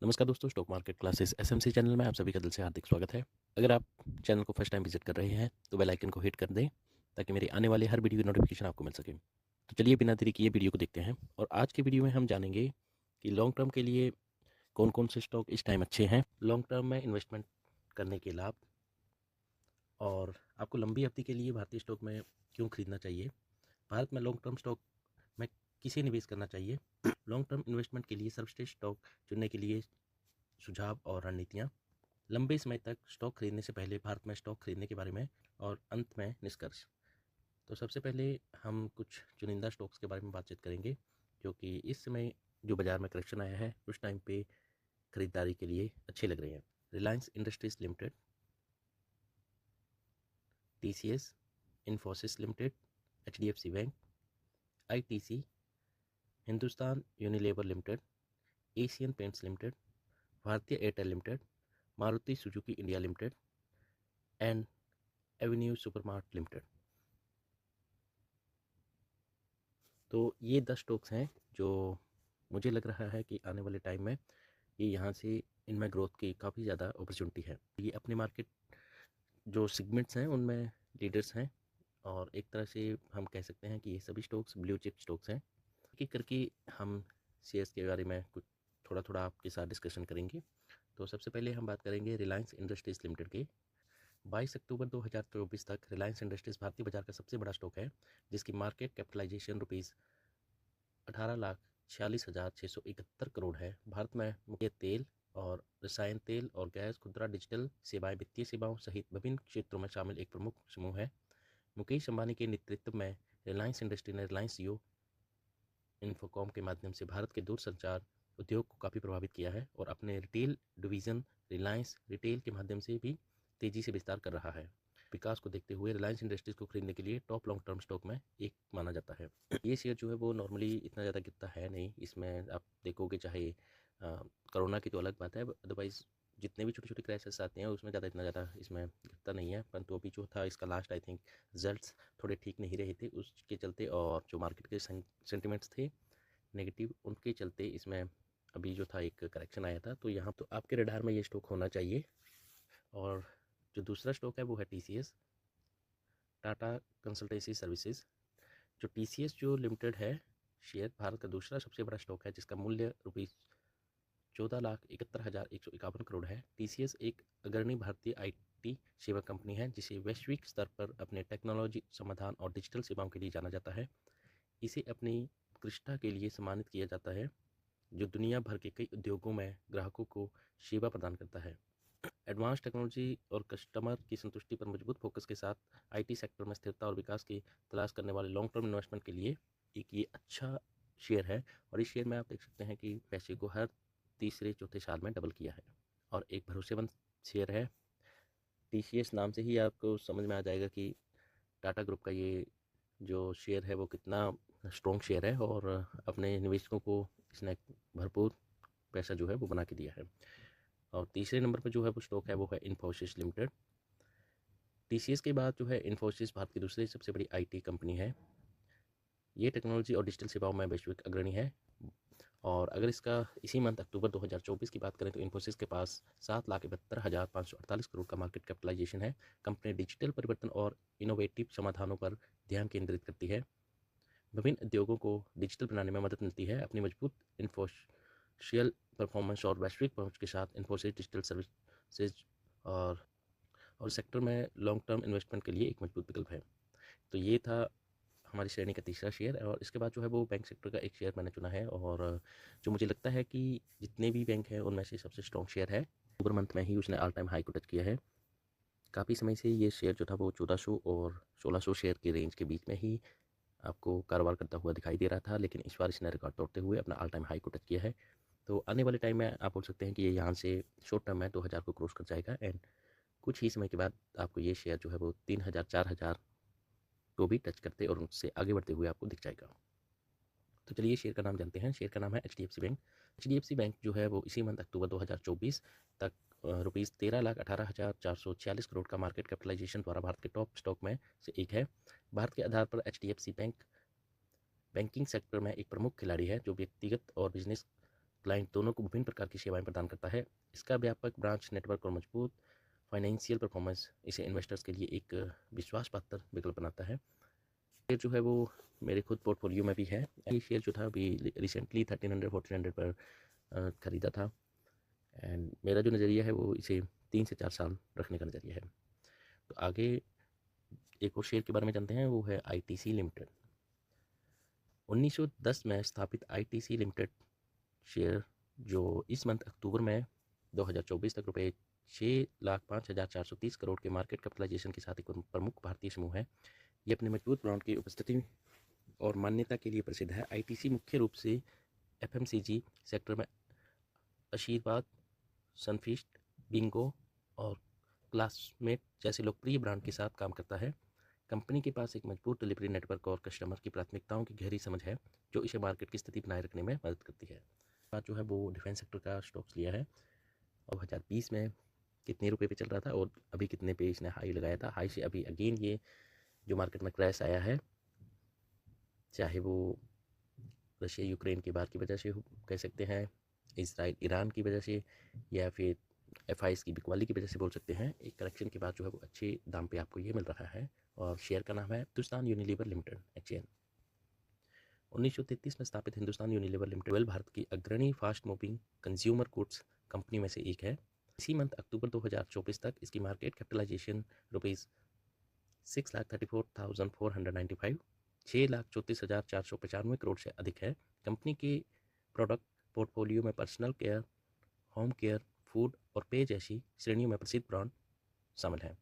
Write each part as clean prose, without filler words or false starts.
नमस्कार दोस्तों, stock market classes SMC channel में आप सभी का दिल से हार्दिक स्वागत है। अगर आप चैनल को फर्स्ट टाइम विजिट कर रहे हैं तो बेल आइकन को हिट कर दें ताकि मेरी आने वाले हर वीडियो की नोटिफिकेशन आपको मिल सके। तो चलिए बिना देरी किए वीडियो को देखते हैं और आज की वीडियो में हम जानेंगे कि लॉन्ग टर्म के लिए कौन कौन से स्टॉक इस टाइम अच्छे हैं, लॉन्ग टर्म में इन्वेस्टमेंट करने के लाभ और आपको लंबी अवधि के लिए भारतीय स्टॉक में क्यों खरीदना चाहिए, भारत में लॉन्ग टर्म स्टॉक में किसे निवेश करना चाहिए, लॉन्ग टर्म इन्वेस्टमेंट के लिए सर्वश्रेष्ठ स्टॉक चुनने के लिए सुझाव और रणनीतियाँ, लंबे समय तक स्टॉक खरीदने से पहले भारत में स्टॉक खरीदने के बारे में और अंत में निष्कर्ष। तो सबसे पहले हम कुछ चुनिंदा स्टॉक्स के बारे में बातचीत करेंगे क्योंकि इस समय जो बाज़ार में करेक्शन आया है उस टाइम पे खरीदारी के लिए अच्छे लग रहे हैं। Reliance Industries Limited, TCS, Infosys Limited, HDFC bank, ITC, Hindustan Unilever Limited, Asian Paints Limited, Bharti Airtel Limited, Maruti Suzuki India Limited and Avenue Supermart Limited. तो ये 10 स्टॉक्स हैं जो मुझे लग रहा है कि आने वाले टाइम में ये यहाँ से इनमें ग्रोथ की काफ़ी ज़्यादा अपॉर्चुनिटी है। ये अपने मार्केट जो सेगमेंट्स हैं उनमें लीडर्स हैं और एक तरह से हम कह सकते हैं कि ये सभी स्टॉक्स ब्लू चिप स्टॉक्स हैं। एक करके हम शेयर्स के बारे में कुछ थोड़ा थोड़ा आपके साथ डिस्कशन करेंगे। तो सबसे पहले हम बात करेंगे रिलायंस इंडस्ट्रीज़ लिमिटेड की। 22 अक्टूबर 2024 तक रिलायंस इंडस्ट्रीज़ भारतीय बाजार का सबसे बड़ा स्टॉक है जिसकी मार्केट कैपिटलाइजेशन रुपीज़ 18,46,671 करोड़ है। भारत में मुख्य तेल और रसायन तेल और गैस, खुदरा, डिजिटल सेवाएं, वित्तीय सेवाओं सहित विभिन्न क्षेत्रों में शामिल एक प्रमुख समूह है। मुकेश अंबानी के नेतृत्व में रिलायंस इंडस्ट्री ने रिलायंस जियो इन्फोकॉम के माध्यम से भारत के दूरसंचार उद्योग को काफ़ी प्रभावित किया है और अपने रिटेल डिवीज़न रिलायंस रिटेल के माध्यम से भी तेज़ी से विस्तार कर रहा है। विकास को देखते हुए रिलायंस इंडस्ट्रीज़ को खरीदने के लिए टॉप लॉन्ग टर्म स्टॉक में एक माना जाता है। ये शेयर जो है वो नॉर्मली इतना ज़्यादा गिरता है नहीं, इसमें आप देखोगे चाहे कोरोना की तो अलग बात है, अदरवाइज़ जितने भी छोटे छोटे क्राइसिस आते हैं उसमें ज़्यादा इतना ज़्यादा इसमें गिरता नहीं है। परंतु अभी जो था इसका लास्ट आई थिंक रिजल्ट्स थोड़े ठीक नहीं रहे थे, उसके चलते और जो मार्केट के सेंटिमेंट्स थे नेगेटिव, उनके चलते इसमें अभी जो था एक करेक्शन आया था। तो यहाँ तो आपके रडार में ये स्टॉक होना चाहिए। और जो दूसरा स्टॉक है वो है TCS, टाटा कंसल्टेंसी सर्विसेज। जो TCS जो लिमिटेड है शेयर भारत का दूसरा सबसे बड़ा स्टॉक है जिसका मूल्य रुपीज़ 14,71,151 करोड़ है। TCS एक अग्रणी भारतीय IT सेवा कंपनी है जिसे वैश्विक स्तर पर अपने टेक्नोलॉजी समाधान और डिजिटल सेवाओं के लिए जाना जाता है। इसे अपनी उत्कृष्टता के लिए सम्मानित किया जाता है जो दुनिया भर के कई उद्योगों में ग्राहकों को सेवा प्रदान करता है। एडवांस टेक्नोलॉजी और कस्टमर की संतुष्टि पर मजबूत फोकस के साथ IT सेक्टर में स्थिरता और विकास की तलाश करने वाले लॉन्ग टर्म इन्वेस्टमेंट के लिए एक ये अच्छा शेयर है। और इस शेयर में आप देख सकते हैं कि पैसे को हर तीसरे चौथे साल में डबल किया है और एक भरोसेमंद शेयर है। TCS नाम से ही आपको समझ में आ जाएगा कि टाटा ग्रुप का ये जो शेयर है वो कितना स्ट्रॉन्ग शेयर है और अपने निवेशकों को इसने भरपूर पैसा जो है वो बना के दिया है। और तीसरे नंबर पर जो है वो स्टॉक है वो है इन्फोसिस लिमिटेड। TCS के बाद जो है इन्फोसिस भारत की दूसरी सबसे बड़ी IT कंपनी है। ये टेक्नोलॉजी और डिजिटल सेवाओं में वैश्विक अग्रणी है। और अगर इसका इसी मंथ अक्टूबर 2024 की बात करें तो इन्फोसिस के पास 7,72,548 करोड़ का मार्केट कैपिटलाइजेशन है। कंपनी डिजिटल परिवर्तन और इनोवेटिव समाधानों पर ध्यान केंद्रित करती है। विभिन्न उद्योगों को डिजिटल बनाने में मदद मिलती है। अपनी मजबूत इन्फोशियल परफॉर्मेंस और वैश्विक पहुंच के साथ इन्फोसिस डिजिटल सर्विसेज और सेक्टर में लॉन्ग टर्म इन्वेस्टमेंट के लिए एक मजबूत विकल्प है। तो ये था हमारी श्रेणी का तीसरा शेयर और इसके बाद जो है वो बैंक सेक्टर का एक शेयर मैंने चुना है और जो मुझे लगता है कि जितने भी बैंक हैं उनमें से सबसे स्ट्रॉन्ग शेयर है। अक्टूबर मंथ में ही उसने ऑल टाइम हाई को टच किया है। काफ़ी समय से ये शेयर जो था वो 1400 और 1600 शेयर के रेंज के बीच में ही आपको कारोबार करता हुआ दिखाई दे रहा था, लेकिन इस बार इसने रिकॉर्ड तोड़ते हुए अपना ऑल टाइम हाई को टच किया है। तो आने वाले टाइम में आप बोल सकते हैं कि ये यहाँ से शॉर्ट टर्म में 2000 को क्रॉस कर जाएगा एंड कुछ ही समय के बाद आपको ये शेयर जो है वो 3000 4000 को भी टच करते और उससे आगे बढ़ते हुए आपको दिख जाएगा। तो चलिए शेयर का नाम जानते हैं। शेयर का नाम है HDFC बैंक। HDFC बैंक जो है वो इसी मंथ अक्टूबर 2024 तक रुपीज़ 13,18,446 करोड़ का मार्केट कैपिटलाइजेशन द्वारा भारत के टॉप स्टॉक में से एक है। भारत के आधार पर HDFC बैंक बैंकिंग सेक्टर में एक प्रमुख खिलाड़ी है जो व्यक्तिगत और बिजनेस क्लाइंट दोनों को विभिन्न प्रकार की सेवाएं प्रदान करता है। इसका व्यापक ब्रांच नेटवर्क और मजबूत फाइनेंशियल परफॉर्मेंस इसे इन्वेस्टर्स के लिए एक विश्वास पात्र विकल्प बनाता है। शेयर जो है वो मेरे खुद पोर्टफोलियो में भी है। ये शेयर जो था अभी रिसेंटली 1300-1400 पर ख़रीदा था एंड मेरा जो नज़रिया है वो इसे 3 से 4 साल रखने का नज़रिया है। तो आगे एक और शेयर के बारे में जानते हैं, वो है आईटीसी लिमिटेड। 1910 में स्थापित आईटीसी लिमिटेड शेयर जो इस मंथ अक्टूबर में 2024 तक रुपये 6,05,430 करोड़ के मार्केट कैपिटलाइजेशन के साथ एक प्रमुख भारतीय समूह है। ये अपने मजबूत ब्रांड की उपस्थिति और मान्यता के लिए प्रसिद्ध है। आईटीसी मुख्य रूप से एफएमसीजी सेक्टर में आशीर्वाद, सनफीस्ट, बिंगो और क्लासमेट जैसे लोकप्रिय ब्रांड के साथ काम करता है। कंपनी के पास एक मजबूत डिलीवरी नेटवर्क और कस्टमर की प्राथमिकताओं की गहरी समझ है जो इसे मार्केट की स्थिति बनाए रखने में मदद करती है। बात जो है वो डिफेंस सेक्टर का स्टॉक्स लिया है और 2020 में कितने रुपए पे चल रहा था और अभी कितने पे इसने हाई लगाया था। हाई से अभी अगेन ये जो मार्केट में क्रैश आया है, चाहे वो रशिया यूक्रेन की बात की वजह से कह सकते हैं, इसराइल ईरान की वजह से, या फिर एफआईएस की बिकवाली की वजह से बोल सकते हैं, एक करेक्शन के बाद जो है वो अच्छे दाम पे आपको ये मिल रहा है। और शेयर का नाम है हिंदुस्तान यूनिलीवर लिमिटेड HN। 1933 में स्थापित हिंदुस्तान यूनिलीवर लिमिटेड भारत की अग्रणी fast moving consumer goods company में से एक है। इसी मंथ अक्टूबर 2024 तक इसकी मार्केट कैपिटलाइजेशन रुपीज़ 6,34,495 6,34,495 करोड़ से अधिक है। कंपनी के प्रोडक्ट पोर्टफोलियो में personal care, home care, food और पेय जैसी श्रेणियों में प्रसिद्ध ब्रांड शामिल हैं।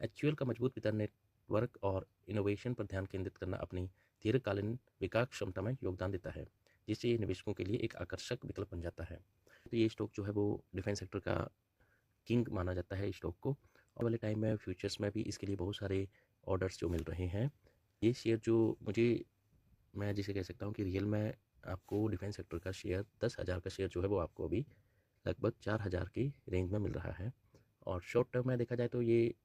HUL का मजबूत वितरण नेटवर्क और इनोवेशन पर ध्यान केंद्रित करना अपनी दीर्घकालीन विकास क्षमता में योगदान देता है, जिससे ये निवेशकों के लिए एक आकर्षक विकल्प बन जाता है। तो ये स्टॉक जो है वो डिफेंस सेक्टर का किंग माना जाता है। स्टॉक को आने वाले टाइम में फ्यूचर्स में भी इसके लिए बहुत सारे ऑर्डर्स जो मिल रहे हैं। ये शेयर जो मैं जिसे कह सकता हूँ कि रियल में आपको डिफेंस सेक्टर का शेयर 10,000 का शेयर जो है वो आपको अभी लगभग 4,000 की रेंज में मिल रहा है। और शॉर्ट टर्म में देखा जाए तो ये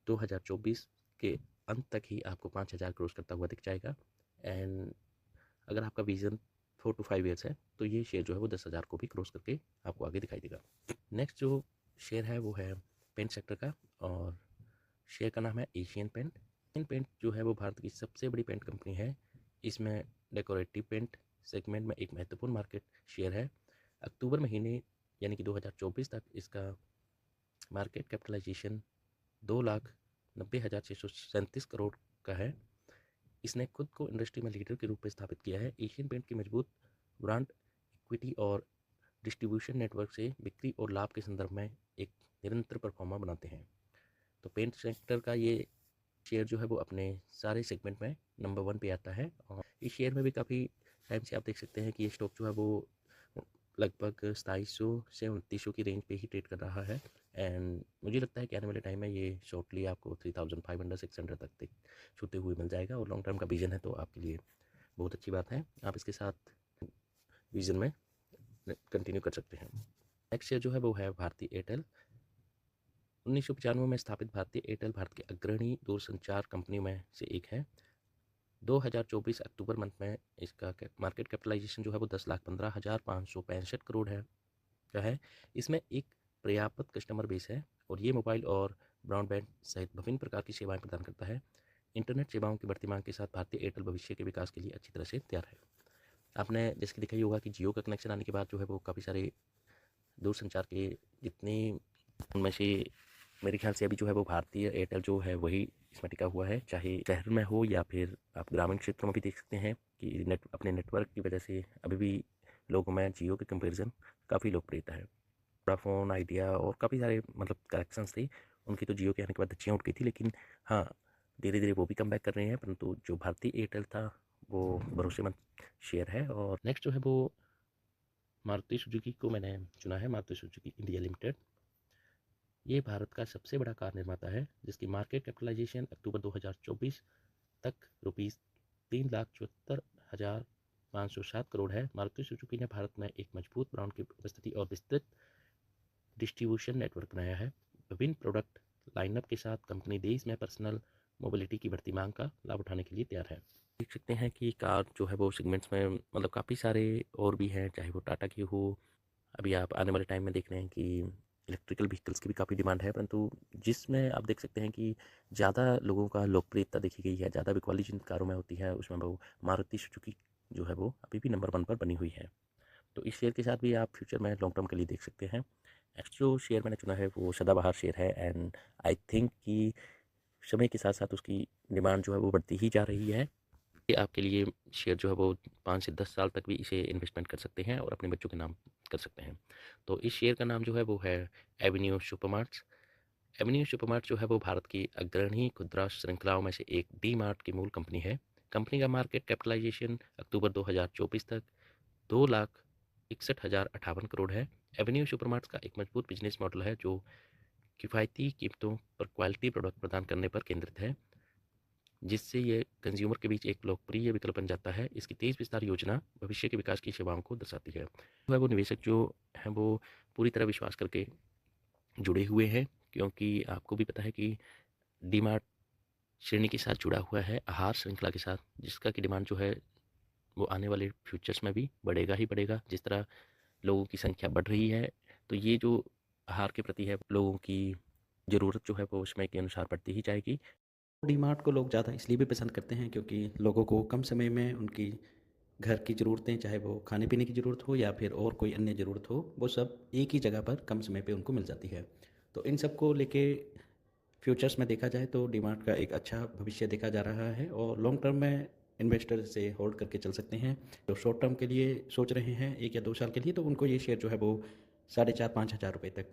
2024 के अंत तक ही आपको 5,000 क्रॉस करता हुआ दिख जाएगा। एंड अगर आपका विजन 4 to 5 ईयर्स है तो ये शेयर जो है वो 10,000 को भी क्रॉस करके आपको आगे दिखाई देगा। नेक्स्ट जो शेयर है वो है पेंट सेक्टर का और शेयर का नाम है एशियन पेंट। एशियन पेंट जो है वो भारत की सबसे बड़ी पेंट कंपनी है। इसमें डेकोरेटिव पेंट सेगमेंट में एक महत्वपूर्ण मार्केट शेयर है। अक्टूबर महीने यानी कि 2024 तक इसका मार्केट कैपिटलाइजेशन 2,90,637 करोड़ का है। इसने खुद को इंडस्ट्री में लीडर के रूप में स्थापित किया है। एशियन पेंट की मजबूत ब्रांड इक्विटी और डिस्ट्रीब्यूशन नेटवर्क से बिक्री और लाभ के संदर्भ में एक निरंतर परफॉर्मर बनाते हैं। तो पेंट सेक्टर का ये शेयर जो है वो अपने सारे सेगमेंट में नंबर 1 पे आता है। और इस शेयर में भी काफ़ी टाइम से आप देख सकते हैं कि ये स्टॉक जो है वो लगभग 2700 से 2900 की रेंज पे ही ट्रेड कर रहा है। एंड मुझे लगता है कि आने वाले टाइम में ये शॉर्टली आपको 3,500-600 तक छूते हुए मिल जाएगा। और लॉन्ग टर्म का विजन है तो आपके लिए बहुत अच्छी बात है, आप इसके साथ विजन में कंटिन्यू कर सकते हैं। नेक्स्ट शेयर जो है वो है भारतीय एयरटेल। 1995 में स्थापित भारतीय एयरटेल भारत के अग्रणी दूरसंचार कंपनियों में से एक है। 2024 अक्टूबर मंथ में इसका मार्केट कैपिटलाइजेशन जो है वो 10,15,565 करोड़ है। इसमें एक पर्याप्त कस्टमर बेस है और ये मोबाइल और ब्रॉडबैंड सहित विभिन्न प्रकार की सेवाएं प्रदान करता है। इंटरनेट सेवाओं की बढ़ती मांग के साथ भारतीय एयरटेल भविष्य के विकास के लिए अच्छी तरह से तैयार है। आपने जैसे कि देखा ही होगा कि जियो का कनेक्शन आने के बाद जो है वो काफ़ी सारे दूरसंचार के जितने उनमें से मेरे ख्याल से अभी जो है वो भारतीय एयरटेल जो है वही इसमें टिका हुआ है, चाहे शहर में हो या फिर आप ग्रामीण क्षेत्रों में भी देख सकते हैं कि अपने नेटवर्क की वजह से अभी भी लोगों में जियो के कंपैरिजन काफ़ी लोकप्रियता है। वोडाफोन, आइडिया और काफ़ी सारे मतलब करेक्शंस थी उनकी, तो जियो के आने के बाद धज्जियाँ उठ गई थी, लेकिन हाँ धीरे धीरे वो भी कम बैक कर रहे हैं। परंतु जो भारतीय एयरटेल था वो भरोसेमंद शेयर है। और नेक्स्ट जो है वो मारुति सुजुकी को मैंने चुना है, मारुति सुजुकी इंडिया लिमिटेड। ये भारत का सबसे बड़ा कार निर्माता है जिसकी मार्केट कैपिटलाइजेशन अक्टूबर 2024 तक रुपीज़ 3,74,507 करोड़ है। मारुति सुजुकी ने भारत में एक मजबूत ब्रांड की उपस्थिति और विस्तृत डिस्ट्रीब्यूशन नेटवर्क बनाया है। विभिन्न प्रोडक्ट लाइनअप के साथ कंपनी देश में पर्सनल मोबिलिटी की बढ़ती मांग का लाभ उठाने के लिए तैयार है। देख सकते हैं कि कार जो है वो सेगमेंट्स में मतलब काफ़ी सारे और भी हैं, चाहे वो टाटा की हो अभी आप आने वाले टाइम में देख रहे हैं कि इलेक्ट्रिकल व्हीकल्स की भी काफ़ी डिमांड है, परंतु जिसमें आप देख सकते हैं कि ज़्यादा लोगों का लोकप्रियता देखी गई है, ज़्यादा बिकवाली जिन कारों में होती है उसमें वो मारुति सुजुकी जो है वो अभी भी नंबर 1 पर बनी हुई है। तो इस शेयर के साथ भी आप फ्यूचर में लॉन्ग टर्म के लिए देख सकते हैं। नेक्स्ट जो शेयर मैंने चुना है वो सदाबहार शेयर है, एंड आई थिंक कि समय के साथ साथ उसकी डिमांड जो है वो बढ़ती ही जा रही है। ये आपके लिए शेयर जो है वो 5 से 10 साल तक भी इसे इन्वेस्टमेंट कर सकते हैं और अपने बच्चों के नाम कर सकते हैं। तो इस शेयर का नाम जो है वो है एवेन्यू सुपरमार्ट्स। एवेन्यू सुपरमार्ट जो है वो भारत की अग्रणी खुदरा श्रृंखलाओं में से एक डी मार्ट की मूल कंपनी है। कंपनी का मार्केट कैपिटलाइजेशन अक्टूबर 2024 तक 2,61,058 करोड़ है। एवेन्यू सुपरमार्ट्स का एक मजबूत बिजनेस मॉडल है जो किफ़ायती कीमतों पर क्वालिटी प्रोडक्ट प्रदान करने पर केंद्रित है, जिससे ये कंज्यूमर के बीच एक लोकप्रिय विकल्प बन जाता है। इसकी तेज़ विस्तार योजना भविष्य के विकास की सेवाओं को दर्शाती है। जो है वो निवेशक जो हैं वो पूरी तरह विश्वास करके जुड़े हुए हैं, क्योंकि आपको भी पता है कि डीमार्ट श्रेणी के साथ जुड़ा हुआ है आहार श्रृंखला के साथ, जिसका की डिमांड जो है वो आने वाले फ्यूचर्स में भी बढ़ेगा ही बढ़ेगा। जिस तरह लोगों की संख्या बढ़ रही है, तो ये जो आहार के प्रति है लोगों की ज़रूरत जो है वो समय के अनुसार बढ़ती ही जाएगी। डीमार्ट को लोग ज़्यादा इसलिए भी पसंद करते हैं क्योंकि लोगों को कम समय में उनकी घर की ज़रूरतें, चाहे वो खाने पीने की ज़रूरत हो या फिर और कोई अन्य ज़रूरत हो, वो सब एक ही जगह पर कम समय पे उनको मिल जाती है। तो इन सब को लेके फ्यूचर्स में देखा जाए तो डीमार्ट का एक अच्छा भविष्य देखा जा रहा है और लॉन्ग टर्म में इन्वेस्टर से होल्ड करके चल सकते हैं। जो शॉर्ट टर्म के लिए सोच रहे हैं 1 या 2 साल के लिए, तो उनको ये शेयर जो है वो 4,500-5,000 रुपये तक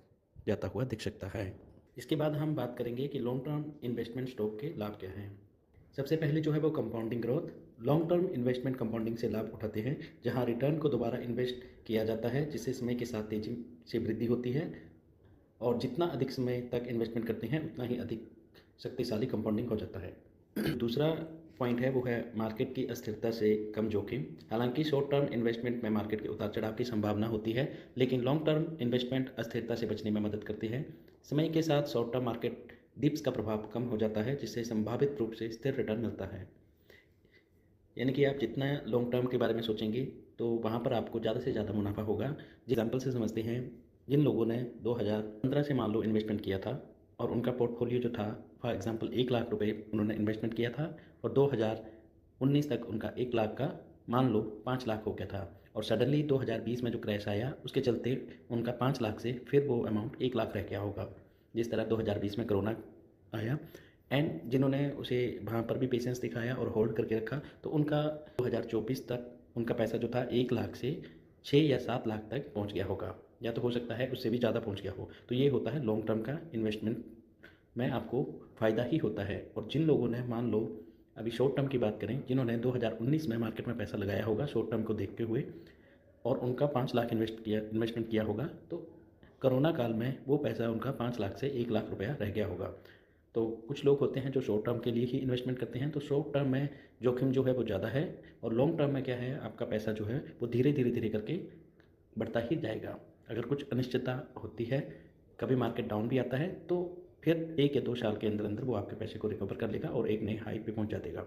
जाता हुआ दिख सकता है। इसके बाद हम बात करेंगे कि लॉन्ग टर्म इन्वेस्टमेंट स्टॉक के लाभ क्या हैं। सबसे पहले जो है वो compounding growth. Long term investment compounding से लाभ उठाते हैं, जहां रिटर्न को दोबारा इन्वेस्ट किया जाता है, जिससे समय के साथ तेजी से वृद्धि होती है और जितना अधिक समय तक इन्वेस्टमेंट करते हैं उतना ही अधिक शक्तिशाली कंपाउंडिंग हो जाता है। दूसरा पॉइंट है वो है मार्केट की अस्थिरता से कम जोखिम। हालांकि शॉर्ट टर्म इन्वेस्टमेंट में मार्केट के उतार चढ़ाव की संभावना होती है, लेकिन लॉन्ग टर्म इन्वेस्टमेंट अस्थिरता से बचने में मदद करती है। समय के साथ शॉर्ट टर्म मार्केट डिप्स का प्रभाव कम हो जाता है, जिससे संभावित रूप से स्थिर रिटर्न मिलता है। यानी कि आप जितना लॉन्ग टर्म के बारे में सोचेंगे तो वहाँ पर आपको ज़्यादा से ज़्यादा मुनाफा होगा। एग्जाम्पल से समझते हैं, जिन लोगों ने 2015 से मान लो इन्वेस्टमेंट किया था और उनका पोर्टफोलियो जो था फॉर एग्जांपल 1 लाख रुपए उन्होंने इन्वेस्टमेंट किया था और 2019 तक उनका 1 लाख का मान लो 5 लाख हो गया था और सडनली 2020 में जो क्रैश आया उसके चलते उनका 5 लाख से फिर वो अमाउंट 1 लाख रह गया होगा, जिस तरह 2020 में कोरोना आया। एंड जिन्होंने उसे वहाँ पर भी पेशेंस दिखाया और होल्ड करके रखा, तो उनका 2024 तक उनका पैसा जो था 1 लाख से 6 या 7 लाख तक पहुँच गया होगा, या तो हो सकता है उससे भी ज़्यादा पहुँच गया हो। तो ये होता है लॉन्ग टर्म का इन्वेस्टमेंट में आपको फ़ायदा ही होता है। और जिन लोगों ने मान लो अभी शॉर्ट टर्म की बात करें, जिन्होंने 2019 में मार्केट में पैसा लगाया होगा शॉर्ट टर्म को देखते हुए और उनका 5 लाख इन्वेस्टमेंट किया होगा, तो कोरोना काल में वो पैसा उनका 5 लाख से 1 लाख रुपया रह गया होगा। तो कुछ लोग होते हैं जो शॉर्ट टर्म के लिए ही इन्वेस्टमेंट करते हैं, तो शॉर्ट टर्म में जोखिम जो है वो ज़्यादा है और लॉन्ग टर्म में क्या है, आपका पैसा जो है वो धीरे धीरे धीरे करके बढ़ता ही जाएगा। अगर कुछ अनिश्चितता होती है, कभी मार्केट डाउन भी आता है, तो फिर 1 या 2 साल के अंदर अंदर वो आपके पैसे को रिकवर कर लेगा और एक नए हाई पे पहुंचा देगा।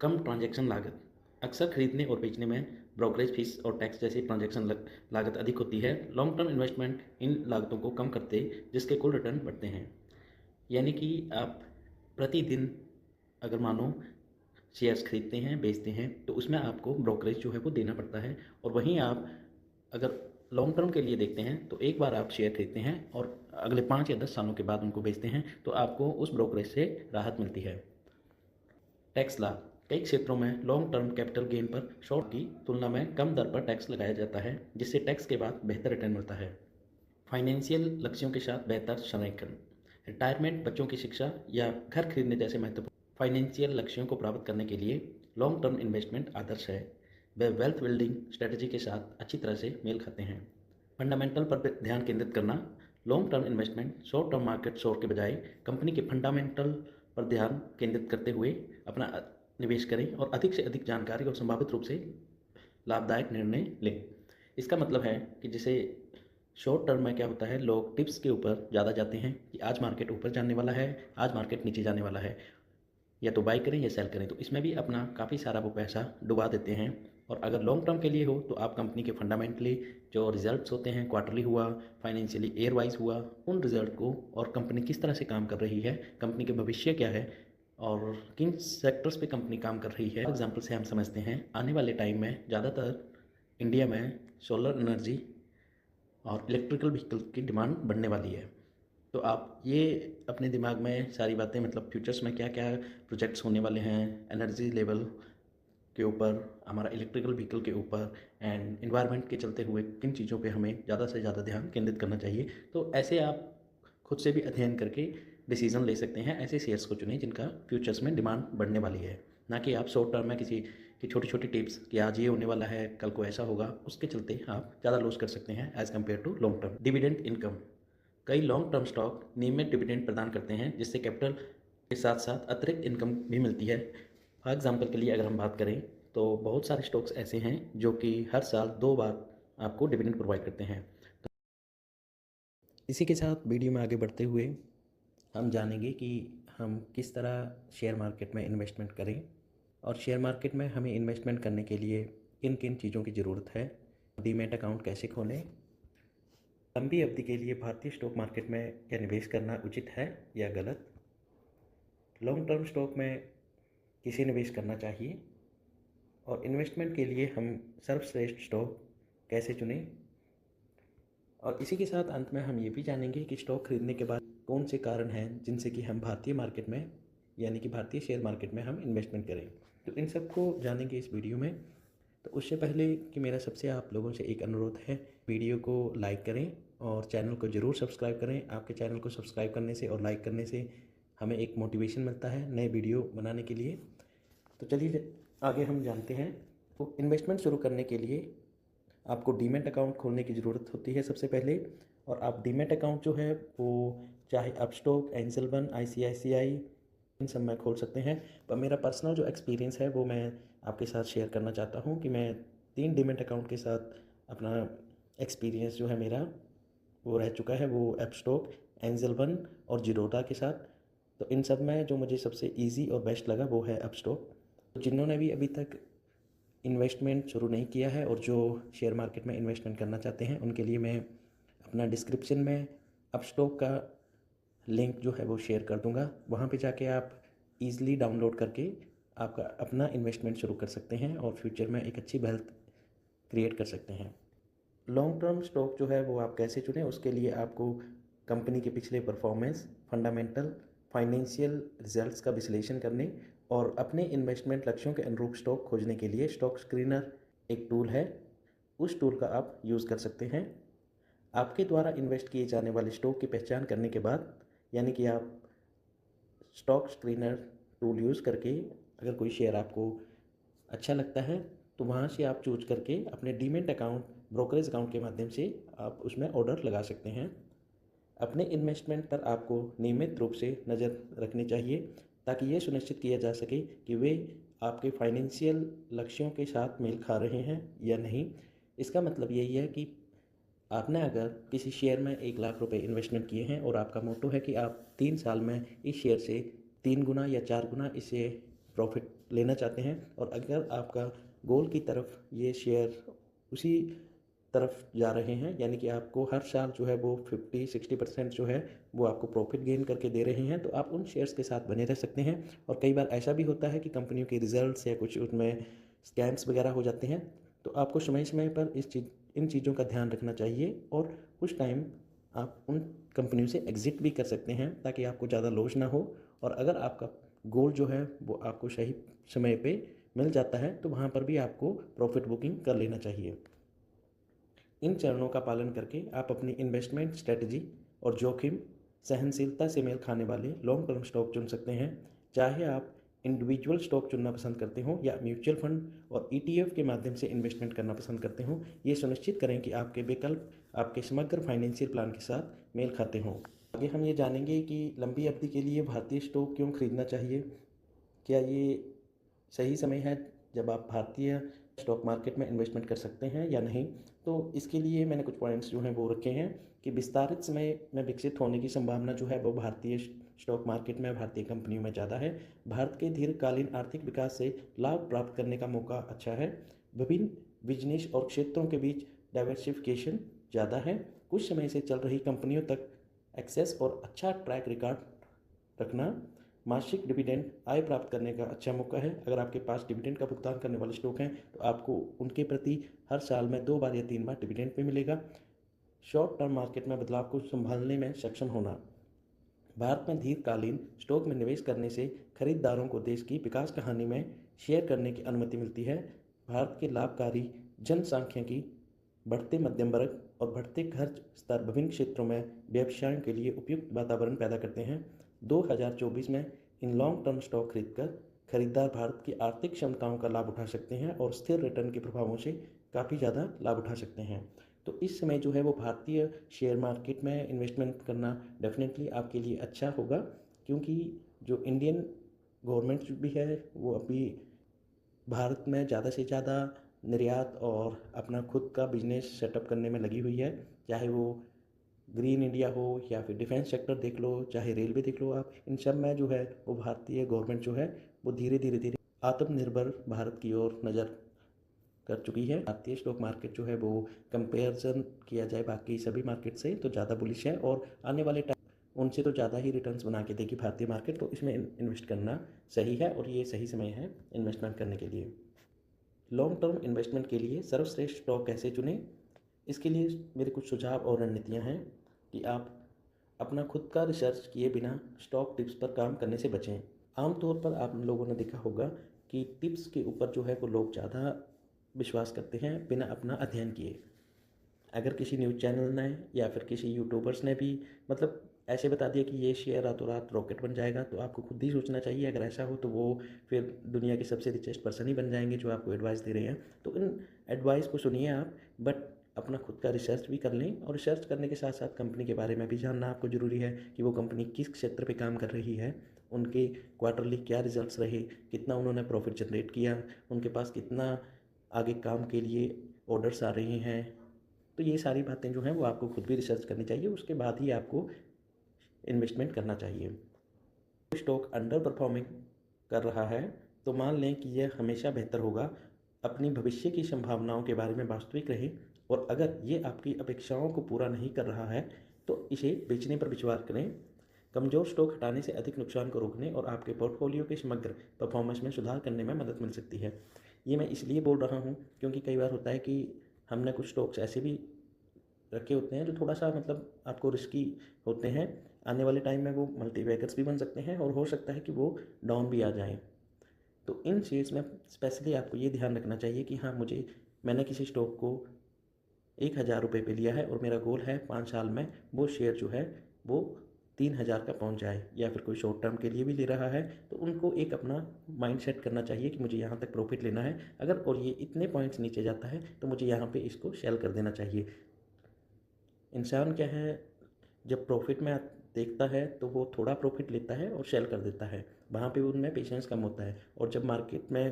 कम ट्रांजैक्शन लागत। अक्सर खरीदने और बेचने में ब्रोकरेज फीस और टैक्स जैसी ट्रांजैक्शन लागत अधिक होती है। लॉन्ग टर्म इन्वेस्टमेंट इन लागतों को कम करते, जिसके कुल रिटर्न बढ़ते हैं। यानी कि आप प्रतिदिन अगर मानो शेयर्स खरीदते हैं बेचते हैं, तो उसमें आपको ब्रोकरेज जो है वो देना पड़ता है। और वहीं आप अगर लॉन्ग टर्म के लिए देखते हैं, तो एक बार आप शेयर खरीदते हैं और अगले 5 या 10 सालों के बाद उनको बेचते हैं, तो आपको उस ब्रोकरेज से राहत मिलती है। टैक्स लाभ। कई क्षेत्रों में लॉन्ग टर्म कैपिटल गेन पर शॉर्ट की तुलना में कम दर पर टैक्स लगाया जाता है, जिससे टैक्स के बाद बेहतर रिटर्न मिलता है। फाइनेंशियल लक्ष्यों के साथ बेहतर संरेखण। रिटायरमेंट, बच्चों की शिक्षा या घर खरीदने जैसे महत्वपूर्ण फाइनेंशियल लक्ष्यों को प्राप्त करने के लिए लॉन्ग टर्म इन्वेस्टमेंट आदर्श है। वे वेल्थ बिल्डिंग स्ट्रेटजी के साथ अच्छी तरह से मेल खाते हैं। फंडामेंटल पर ध्यान केंद्रित करना। Long term investment short term market शोर के बजाय कंपनी के फंडामेंटल पर ध्यान केंद्रित करते हुए अपना निवेश करें और अधिक से अधिक जानकारी और संभावित रूप से लाभदायक निर्णय लें। इसका मतलब है कि जैसे शॉर्ट टर्म में क्या होता है, लोग टिप्स के ऊपर ज़्यादा जाते हैं कि आज मार्केट ऊपर जाने वाला है, आज मार्केट नीचे जाने वाला है, या तो बाई करें या सेल करें, तो इसमें भी अपना काफ़ी सारा वो पैसा डुबा देते हैं और अगर लॉन्ग टर्म के लिए हो तो आप कंपनी के फंडामेंटली जो रिजल्ट्स होते हैं, क्वार्टरली हुआ, फाइनेंशियली ईयर वाइज हुआ, उन रिजल्ट को और कंपनी किस तरह से काम कर रही है, कंपनी के भविष्य क्या है और किन सेक्टर्स पे कंपनी काम कर रही है। एग्जाम्पल से हम समझते हैं आने वाले टाइम में ज़्यादातर इंडिया में सोलर एनर्जी और इलेक्ट्रिकल व्हीकल की डिमांड बढ़ने वाली है। तो आप ये अपने दिमाग में सारी बातें, मतलब फ्यूचर्स में क्या क्या प्रोजेक्ट्स होने वाले हैं एनर्जी लेवल के ऊपर, हमारा इलेक्ट्रिकल व्हीकल के ऊपर एंड एनवायरनमेंट के चलते हुए किन चीज़ों पे हमें ज़्यादा से ज़्यादा ध्यान केंद्रित करना चाहिए। तो ऐसे आप खुद से भी अध्ययन करके डिसीजन ले सकते हैं। ऐसे शेयर्स को चुनें जिनका फ्यूचर्स में डिमांड बढ़ने वाली है, ना कि आप शॉर्ट टर्म में किसी की छोटी छोटी टिप्स कि आज ये होने वाला है, कल को ऐसा होगा, उसके चलते आप ज़्यादा लॉस कर सकते हैं as compare to long term. Dividend income, कई लॉन्ग टर्म स्टॉक नियमित डिविडेंड प्रदान करते हैं जिससे कैपिटल के साथ साथ अतिरिक्त इनकम भी मिलती है। फॉर एग्जांपल के लिए अगर हम बात करें तो बहुत सारे स्टॉक्स ऐसे हैं जो कि हर साल 2 बार आपको डिविडेंड प्रोवाइड करते हैं। इसी के साथ वीडियो में आगे बढ़ते हुए हम जानेंगे कि हम किस तरह शेयर मार्केट में इन्वेस्टमेंट करें और शेयर मार्केट में हमें इन्वेस्टमेंट करने के लिए किन किन चीज़ों की ज़रूरत है, डीमैट अकाउंट कैसे खोलें, लंबी अवधि के लिए भारतीय स्टॉक मार्केट में क्या निवेश करना उचित है या गलत, लॉन्ग टर्म स्टॉक में किसे निवेश करना चाहिए और इन्वेस्टमेंट के लिए हम सर्वश्रेष्ठ स्टॉक कैसे चुनें। और इसी के साथ अंत में हम ये भी जानेंगे कि स्टॉक खरीदने के बाद कौन से कारण हैं जिनसे कि हम भारतीय मार्केट में यानी कि भारतीय शेयर मार्केट में हम इन्वेस्टमेंट करें। तो इन सब को जानेंगे इस वीडियो में। तो उससे पहले कि मेरा सबसे आप लोगों से एक अनुरोध है, वीडियो को लाइक करें और चैनल को ज़रूर सब्सक्राइब करें। आपके चैनल को सब्सक्राइब करने से और लाइक करने से हमें एक मोटिवेशन मिलता है नए वीडियो बनाने के लिए। तो चलिए आगे हम जानते हैं। तो इन्वेस्टमेंट शुरू करने के लिए आपको डीमैट अकाउंट खोलने की ज़रूरत होती है सबसे पहले। और आप डीमैट अकाउंट जो है वो चाहे अपस्टॉक, एंजल वन, ICICI इन सब में खोल सकते हैं। पर मेरा पर्सनल जो एक्सपीरियंस है वो मैं आपके साथ शेयर करना चाहता हूँ कि मैं 3 डीमैट अकाउंट के साथ अपना एक्सपीरियंस जो है मेरा वो रह चुका है, वो अपस्टॉक, एंजल वन और जीरोधा के साथ। तो इन सब में जो मुझे सबसे ईजी और बेस्ट लगा वो है अपस्टॉक। तो जिन्होंने भी अभी तक इन्वेस्टमेंट शुरू नहीं किया है और जो शेयर मार्केट में इन्वेस्टमेंट करना चाहते हैं उनके लिए मैं अपना डिस्क्रिप्शन में अपस्टॉक का लिंक जो है वो शेयर कर दूंगा। वहाँ पे जाके आप ईज़िली डाउनलोड करके आपका अपना इन्वेस्टमेंट शुरू कर सकते हैं और फ्यूचर में एक अच्छी वेल्थ क्रिएट कर सकते हैं। लॉन्ग टर्म स्टॉक जो है वो आप कैसे चुनें, उसके लिए आपको कंपनी के पिछले परफॉर्मेंस, फंडामेंटल, फाइनेंशियल रिजल्ट्स का विश्लेषण करने और अपने इन्वेस्टमेंट लक्ष्यों के अनुरूप स्टॉक खोजने के लिए स्टॉक स्क्रीनर एक टूल है, उस टूल का आप यूज़ कर सकते हैं। आपके द्वारा इन्वेस्ट किए जाने वाले स्टॉक की पहचान करने के बाद, यानी कि आप स्टॉक स्क्रीनर टूल यूज़ करके अगर कोई शेयर आपको अच्छा लगता है तो वहाँ से आप चूज करके अपने डीमैट अकाउंट, ब्रोकरेज अकाउंट के माध्यम से आप उसमें ऑर्डर लगा सकते हैं। अपने इन्वेस्टमेंट पर आपको नियमित रूप से नज़र रखनी चाहिए ताकि ये सुनिश्चित किया जा सके कि वे आपके फाइनेंशियल लक्ष्यों के साथ मेल खा रहे हैं या नहीं। इसका मतलब यही है कि आपने अगर किसी शेयर में 1 लाख रुपए इन्वेस्टमेंट किए हैं और आपका मोटो है कि आप 3 साल में इस शेयर से 3 गुना या 4 गुना इसे प्रॉफिट लेना चाहते हैं और अगर आपका गोल की तरफ ये शेयर उसी तरफ जा रहे हैं, यानी कि आपको हर साल जो है वो 50-60% जो है वो आपको प्रॉफिट गेन करके दे रहे हैं, तो आप उन शेयर्स के साथ बने रह सकते हैं। और कई बार ऐसा भी होता है कि कंपनियों के रिजल्ट्स या कुछ उसमें स्कैम्स वगैरह हो जाते हैं, तो आपको समय समय पर इन चीज़ों का ध्यान रखना चाहिए और कुछ टाइम आप उन कंपनियों से एग्ज़िट भी कर सकते हैं ताकि आपको ज़्यादा लॉस ना हो। और अगर आपका गोल जो है वो आपको सही समय पे मिल जाता है तो वहाँ पर भी आपको प्रॉफिट बुकिंग कर लेना चाहिए। इन चरणों का पालन करके आप अपनी इन्वेस्टमेंट स्ट्रेटजी और जोखिम सहनशीलता से मेल खाने वाले लॉन्ग टर्म स्टॉक चुन सकते हैं। चाहे आप इंडिविजुअल स्टॉक चुनना पसंद करते हो या म्यूचुअल फंड और ETF के माध्यम से इन्वेस्टमेंट करना पसंद करते हो, ये सुनिश्चित करें कि आपके विकल्प आपके समग्र फाइनेंशियल प्लान के साथ मेल खाते हों। आगे हम ये जानेंगे कि लंबी अवधि के लिए भारतीय स्टॉक क्यों खरीदना चाहिए। क्या ये सही समय है जब आप भारतीय स्टॉक मार्केट में इन्वेस्टमेंट कर सकते हैं या नहीं। तो इसके लिए मैंने कुछ पॉइंट्स जो हैं वो रखे हैं कि विस्तारित समय में विकसित होने की संभावना जो है वो भारतीय स्टॉक मार्केट में, भारतीय कंपनियों में ज़्यादा है। भारत के दीर्घकालीन आर्थिक विकास से लाभ प्राप्त करने का मौका अच्छा है। विभिन्न बिजनेस और क्षेत्रों के बीच डाइवर्सिफिकेशन ज़्यादा है। कुछ समय से चल रही कंपनियों तक एक्सेस और अच्छा ट्रैक रिकॉर्ड रखना मासिक डिविडेंड आय प्राप्त करने का अच्छा मौका है। अगर आपके पास डिविडेंड का भुगतान करने वाले स्टॉक हैं तो आपको उनके प्रति हर साल में 2 बार या 3 बार डिविडेंड भी मिलेगा। शॉर्ट टर्म मार्केट में बदलाव को संभालने में सक्षम होना। भारत में दीर्घकालीन स्टॉक में निवेश करने से खरीदारों को देश की विकास कहानी में शेयर करने की अनुमति मिलती है। भारत के लाभकारी जनसांख्यिकी, बढ़ते मध्यम वर्ग और बढ़ते खर्च स्तर विभिन्न क्षेत्रों में व्यवसायों के लिए उपयुक्त वातावरण पैदा करते हैं। 2024 में इन लॉन्ग टर्म स्टॉक खरीदकर खरीदार भारत की आर्थिक क्षमताओं का लाभ उठा सकते हैं और स्थिर रिटर्न के प्रभावों से काफ़ी ज़्यादा लाभ उठा सकते हैं। तो इस समय जो है वो भारतीय शेयर मार्केट में इन्वेस्टमेंट करना डेफिनेटली आपके लिए अच्छा होगा, क्योंकि जो इंडियन गवर्नमेंट भी है वो अभी भारत में ज़्यादा से ज़्यादा निर्यात और अपना खुद का बिजनेस सेटअप करने में लगी हुई है। चाहे वो ग्रीन इंडिया हो या फिर डिफेंस सेक्टर देख लो, चाहे रेलवे देख लो, आप इन सब में जो है वो भारतीय गवर्नमेंट जो है वो धीरे धीरे आत्मनिर्भर भारत की ओर नज़र कर चुकी है। भारतीय स्टॉक मार्केट जो है वो कंपेरिजन किया जाए बाकी सभी मार्केट से तो ज़्यादा बुलिश है और आने वाले टाइम उनसे तो ज़्यादा ही रिटर्न्स बना के देगी भारतीय मार्केट। तो इसमें इन्वेस्ट करना सही है और ये सही समय है इन्वेस्टमेंट करने के लिए। लॉन्ग टर्म इन्वेस्टमेंट के लिए सर्वश्रेष्ठ स्टॉक कैसे चुनें, इसके लिए मेरे कुछ सुझाव और रणनीतियाँ हैं कि आप अपना खुद का रिसर्च किए बिना स्टॉक टिप्स पर काम करने से बचें। आमतौर पर आप लोगों ने देखा होगा कि टिप्स के ऊपर जो है वो लोग ज़्यादा विश्वास करते हैं बिना अपना अध्ययन किए। अगर किसी न्यूज़ चैनल ने या फिर किसी यूट्यूबर्स ने भी मतलब ऐसे बता दिया कि ये शेयर रातों रात रॉकेट बन जाएगा, तो आपको खुद ही सोचना चाहिए अगर ऐसा हो तो वो फिर दुनिया के सबसे रिचेस्ट पर्सन ही बन जाएंगे जो आपको एडवाइस दे रहे हैं। तो इन एडवाइस को सुनिए आप, बट अपना खुद का रिसर्च भी कर लें और रिसर्च करने के साथ साथ कंपनी के बारे में भी जानना आपको ज़रूरी है कि वो कंपनी किस क्षेत्र पे काम कर रही है, उनके क्वार्टरली क्या रिजल्ट्स रहे, कितना उन्होंने प्रॉफिट जनरेट किया, उनके पास कितना आगे काम के लिए ऑर्डर्स आ रहे हैं। तो ये सारी बातें जो हैं वो आपको खुद भी रिसर्च करनी चाहिए, उसके बाद ही आपको इन्वेस्टमेंट करना चाहिए। स्टॉक अंडर परफॉर्मिंग कर रहा है तो मान लें कि यह हमेशा बेहतर होगा। अपनी भविष्य की संभावनाओं के बारे में वास्तविक रहें और अगर ये आपकी अपेक्षाओं को पूरा नहीं कर रहा है तो इसे बेचने पर विश्वास करें। कमज़ोर स्टॉक हटाने से अधिक नुकसान को रोकने और आपके पोर्टफोलियो के समग्र परफॉर्मेंस में सुधार करने में मदद मिल सकती है। ये मैं इसलिए बोल रहा हूँ क्योंकि कई बार होता है कि हमने कुछ स्टॉक्स ऐसे भी रखे होते हैं जो थोड़ा सा मतलब आपको रिस्की होते हैं। आने वाले टाइम में वो मल्टीबैगर्स भी बन सकते हैं और हो सकता है कि वो डाउन भी आ जाएं। तो इन शेयर्स में स्पेशली आपको ये ध्यान रखना चाहिए कि हाँ मैंने किसी स्टॉक को 1,000 रुपये पे लिया है और मेरा गोल है 5 साल में वो शेयर जो है वो 3,000 का पहुंच जाए, या फिर कोई शॉर्ट टर्म के लिए भी ले रहा है तो उनको एक अपना माइंड सेट करना चाहिए कि मुझे यहाँ तक प्रॉफिट लेना है अगर, और ये इतने पॉइंट्स नीचे जाता है तो मुझे यहाँ पे इसको सेल कर देना चाहिए। इंसान क्या है, जब प्रॉफिट में देखता है तो वो थोड़ा प्रॉफिट लेता है और सेल कर देता है, वहाँ पे उनमें पेशेंस कम होता है। और जब मार्केट में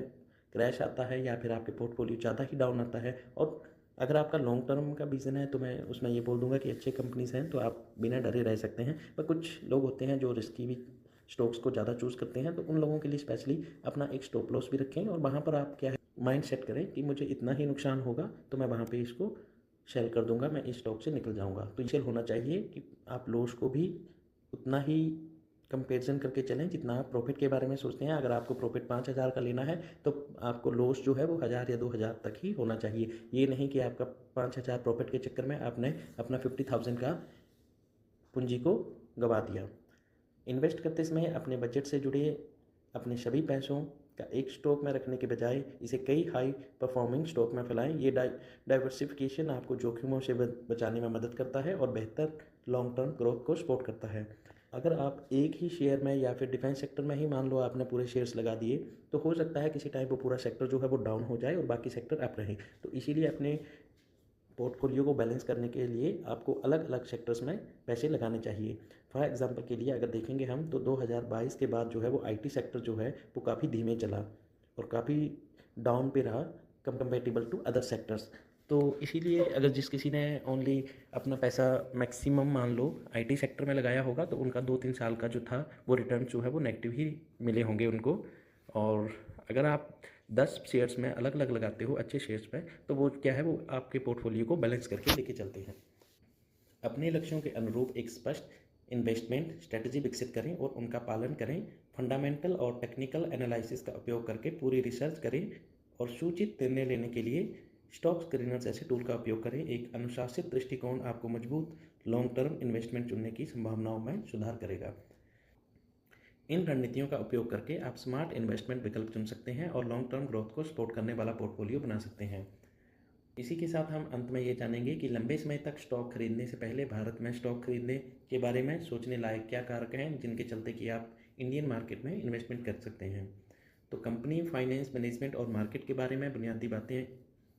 क्रैश आता है या फिर आपके पोर्टफोलियो ज़्यादा ही डाउन आता है और अगर आपका लॉन्ग टर्म का विज़न है तो मैं उसमें ये बोल दूंगा कि अच्छे कंपनीज़ हैं तो आप बिना डरे रह सकते हैं। पर कुछ लोग होते हैं जो रिस्की भी स्टॉक्स को ज़्यादा चूज़ करते हैं, तो उन लोगों के लिए स्पेशली अपना एक स्टॉप लॉस भी रखें और वहाँ पर आप क्या है माइंड सेट करें कि मुझे इतना ही नुकसान होगा तो मैं वहाँ पर इसको सेल कर दूंगा, मैं इस स्टॉक से निकल जाऊंगा। तो ये होना चाहिए कि आप लॉस को भी उतना ही कंपैरिजन करके चलें जितना आप प्रॉफिट के बारे में सोचते हैं। अगर आपको प्रॉफिट 5,000 का लेना है तो आपको लॉस जो है वो 1,000 या 2,000 तक ही होना चाहिए। ये नहीं कि आपका 5,000 प्रॉफिट के चक्कर में आपने अपना 50,000 का पूंजी को गवा दिया। इन्वेस्ट करते समय अपने बजट से जुड़े अपने सभी पैसों का एक स्टॉक में रखने के बजाय इसे कई हाई परफॉर्मिंग स्टॉक में फैलाएं। ये डाइवर्सिफिकेशन आपको जोखिमों से बचाने में मदद करता है और बेहतर लॉन्ग टर्म ग्रोथ को सपोर्ट करता है। अगर आप एक ही शेयर में या फिर डिफेंस सेक्टर में ही मान लो आपने पूरे शेयर्स लगा दिए तो हो सकता है किसी टाइम वो पूरा सेक्टर जो है वो डाउन हो जाए और बाकी सेक्टर अप रहे। तो इसीलिए अपने पोर्टफोलियो को बैलेंस करने के लिए आपको अलग अलग सेक्टर्स में पैसे लगाने चाहिए। फॉर एग्जांपल के लिए अगर देखेंगे हम तो 2022 के बाद जो है वो आईटी सेक्टर जो है वो काफ़ी धीमे चला और काफ़ी डाउन पे रहा कंपेरेटिबल टू अदर सेक्टर्स। तो इसीलिए अगर जिस किसी ने ओनली अपना पैसा मैक्सिमम मान लो आईटी सेक्टर में लगाया होगा तो उनका 2-3 साल का जो था वो रिटर्न जो है वो नेगेटिव ही मिले होंगे उनको। और अगर आप 10 शेयर्स में अलग अलग लगाते हो अच्छे शेयर्स पे, तो वो क्या है, वो आपके पोर्टफोलियो को बैलेंस करके लेके चलते हैं। अपने लक्ष्यों के अनुरूप एक स्पष्ट इन्वेस्टमेंट स्ट्रेटजी विकसित करें और उनका पालन करें। फंडामेंटल और टेक्निकल एनालिसिस का उपयोग करके पूरी रिसर्च करें और सूचित निर्णय लेने के लिए स्टॉक स्क्रीनर जैसे टूल का उपयोग करें। एक अनुशासित दृष्टिकोण आपको मजबूत लॉन्ग टर्म इन्वेस्टमेंट चुनने की संभावनाओं में सुधार करेगा। इन रणनीतियों का उपयोग करके आप स्मार्ट इन्वेस्टमेंट विकल्प चुन सकते हैं और लॉन्ग टर्म ग्रोथ को सपोर्ट करने वाला पोर्टफोलियो बना सकते हैं। इसी के साथ हम अंत में ये जानेंगे कि लंबे समय तक स्टॉक खरीदने से पहले भारत में स्टॉक खरीदने के बारे में सोचने लायक क्या कारक हैं जिनके चलते कि आप इंडियन मार्केट में इन्वेस्टमेंट कर सकते हैं। तो कंपनी, फाइनेंस, मैनेजमेंट और मार्केट के बारे में बुनियादी बातें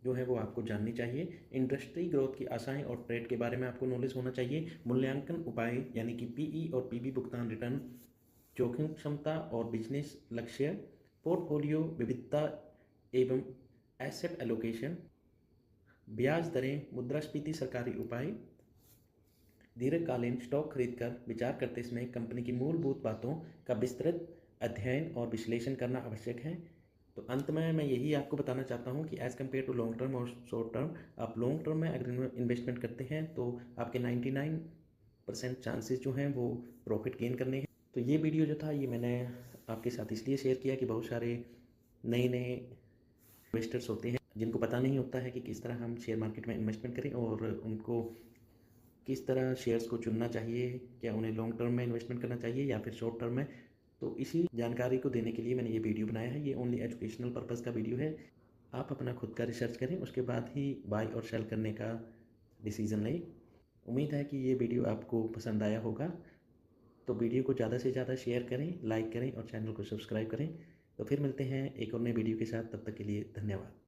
जो है वो आपको जाननी चाहिए। इंडस्ट्री ग्रोथ की आशाएं और ट्रेड के बारे में आपको नॉलेज होना चाहिए। मूल्यांकन उपाय यानी कि पीई और पीबी, भुगतान रिटर्न, जोखिम क्षमता और बिजनेस लक्ष्य, पोर्टफोलियो विविधता एवं एसेट एलोकेशन, ब्याज दरें, मुद्रास्फीति, सरकारी उपाय। दीर्घकालीन स्टॉक खरीदकर विचार करते समय कंपनी की मूलभूत बातों का विस्तृत अध्ययन और विश्लेषण करना आवश्यक है। तो अंत में मैं यही आपको बताना चाहता हूँ कि as compare to long term और शॉर्ट टर्म, आप लॉन्ग टर्म में अगर इन्वेस्टमेंट करते हैं तो आपके 99% चांसेस जो हैं वो प्रॉफिट गेन करने हैं। तो ये वीडियो जो था ये मैंने आपके साथ इसलिए शेयर किया कि बहुत सारे नए नए इन्वेस्टर्स होते हैं जिनको पता नहीं होता है कि किस तरह हम शेयर मार्केट में इन्वेस्टमेंट करें और उनको किस तरह शेयर्स को चुनना चाहिए, क्या उन्हें लॉन्ग टर्म में इन्वेस्टमेंट करना चाहिए या फिर शॉर्ट टर्म में। तो इसी जानकारी को देने के लिए मैंने ये वीडियो बनाया है। ये ओनली एजुकेशनल पर्पज़ का वीडियो है। आप अपना खुद का रिसर्च करें, उसके बाद ही बाय और सेल करने का डिसीज़न लें। उम्मीद है कि ये वीडियो आपको पसंद आया होगा। तो वीडियो को ज़्यादा से ज़्यादा शेयर करें, लाइक करें और चैनल को सब्सक्राइब करें। तो फिर मिलते हैं एक और नए वीडियो के साथ, तब तक के लिए धन्यवाद।